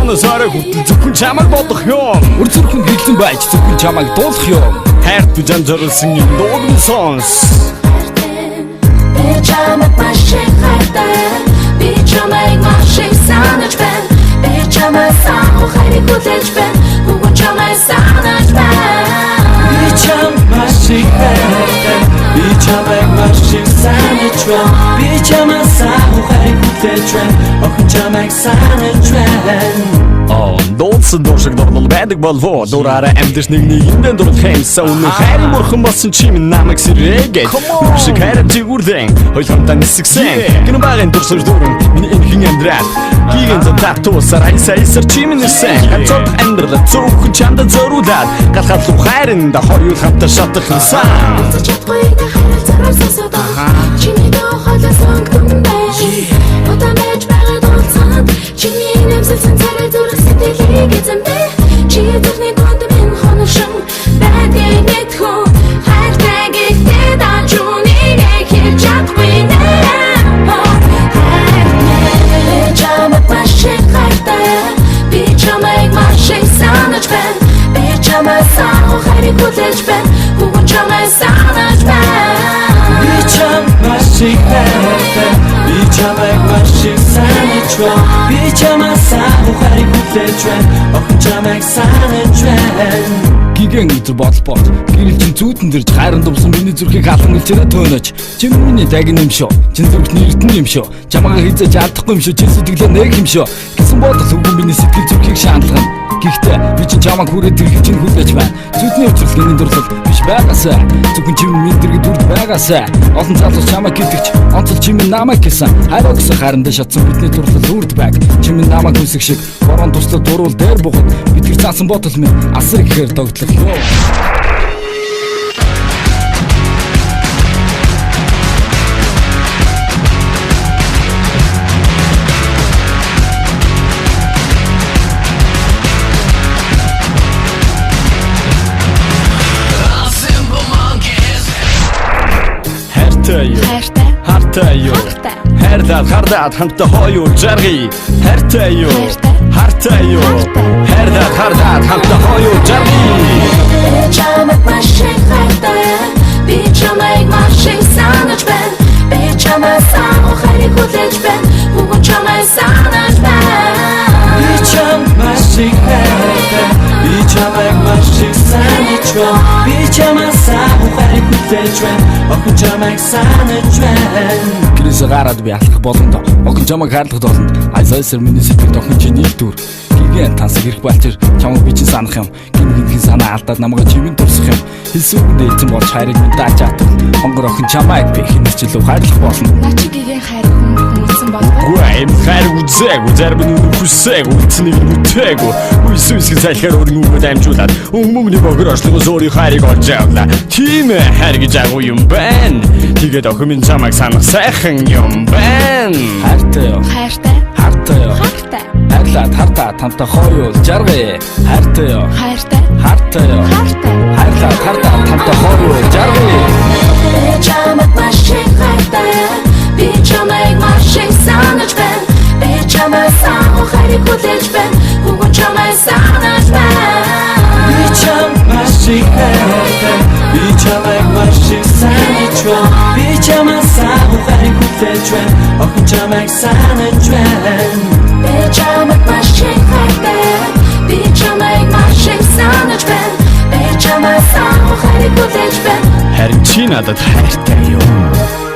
Орчноос орой хүртэл зөвхөн чамайг бодох юм. Үр зүрхэн хилэн байж зөвхөн чамайг дуулах юм. Хайрт бүжан зориулсан юм дууг нь сонс. Би чамайг маш их хайртай. Би чамайг маш их санаж байна. Би чамайг санах хайрыг хүлээж байна. Бүгэн чамайг санаж байна. Би чамайг маш их хайртай. Би чамайг маш их санаж байна. Би чамайг санах хайрыг хүлээж байна. Охин чамайг санаж байна. Дуулсан дуушиг дурлал байдаг болов. Дураараа амьдэрч нэгнийгэндээ дурлах юмсан. Үнэн хайрын мөрхөн болсон чи минь намайг сэрээгээд. Шиг хайраа зигүрдэн хойломтаа нисгсэн. Гэн багын дурсаж дуран миний энхэн амьдрал. Гигэн зам татуусаар айсаар чи минь ирсэн. Ганцод амьдрал зөвхөн чамд зориулаад. Галхал руу хайрын да хоёр хамтаа шатах юмсан. Чадахгүй на хайраа зориулсан содоо. Чиний доо хойлоо сонгодонтэй. Удаа байж байгаа дуулцаад. Чиний нэмсэлсэн царай зүрх сэтгэлийг эзэмдээ. Чи зүрхний гонд минь хоношин. Байдгийг мэдхүү. Хайртай гэхдээ даачуунийг хэлж чадахгүй нэ. Би чамайг маш их хайртай. Би чамайг маш их санаж байна. Би чамайг санах хайрыг хүлээж байна. Бүгэн чамайг санаж байна. Би чамайг маш их хайртай. Би чамайг маш их санаж байна. Би чамайг санах хайрыг хүлээж байна. Охин чамайг санаж байна. Гигэн идэр бодол гэрэл чин зүүдэн дэрж хайран дувсан миний зүрхийг халан илчээрэ төөнөж. Чи миний дагин юм шүү. Чин зүрхний эрдэн юм шүү. Чамайг хизээж алдахгүй юм шүү. Чи сэтгэлээ нэг юм шүү. Гэсэн бодол үгүй миний сэтгэл зүрхийг шаналгана. Гэхдээ би чинь чамайг хүрээд ирэх чинь хүлээж байна. Зүудний өвчлөлийн дурлал биш байгаасаа. Зөвхөн чи миний дэргэд үрд байгаасаа. Олон залуус чамайг гэдэгч онцол чи минь намайг гэсэн. Хайраа өгсөн харандаа шатсан бидний дурлал үрд байг. Чи минь намайг хүсэх шиг борон туслаад дуруул дээр бухад. Бидний цаасан бодол минь асар ихээр догтлох ёо. Хартай юу хайрлаад хамтаа хоёр жаргий. Хайртай юу хайрлаад хамтаа хоёр жаргий. Би чамайг маш их хайртай. Би чамайг маш их санаж байна. Би чамайг санах хайрыг хүлээж байна. Бүгэн чамайг санаж байна. Би чамайг маш их хайртай. Би чамайг маш их санаж байна. Би чамайг санах хайрыг хүлээж байна. Охин чамайг санаж байна. Гэрээс гараад би алхах боломдоо. Охин чамайг хайрлах доолнд. Айсаар миний сэтгэлд охин чи нэг дүр. Гигэн тансаг ирэх балчир чамайг би чинь санах юм. Гингийн санаа алдаад намайг чивэн дурсах юм. Хэлсүүндээ эзэн болж хайрыг минь дааж чадах. Хонгор охин чамайг би хинээс ч илүү хайрлах болно. Наа чи гигэн хайр хүмүсэн болов. Гуайм хайр үзээгүй зарим нь хүсээгүй үтсний үтээг. Үсвэсгийн сайлхаар өргөнгөө дамжуулаад өмнөний богрошлогоос өөрийн хайрыг олж авлаа. Тийм ээ хайр гэж агуу юм байна. Тэгээд охин минь чамайг санах сайхан юм байна. Хайртай юу? Хайртай. Хайртай юу? Хайртай. Хайрлаад хартаа тамтай хоёул жаргий. Хайртай юу? Хайртай. Хайртай юу? Хайртай. Хайрлаад хартаа тамтай хоёул жаргий. Би чамайг маш их хайртай. Би чамайг маш их санаж байна. Би чамайг санах хайрыг хүлээж байна. Бүгэн чамайг санаж байна. Би чамайг маш их хайртай. Би чамайг маш их санаж байна. Би чамайг санах хайрыг хүлээж байна. Охин чамайг санаж байна. Би чамайг маш их хайртай. Би чамайг маш их санаж байна. Би чамайг санах хайрыг хүлээж байна. Харин чи надад хайртай юу?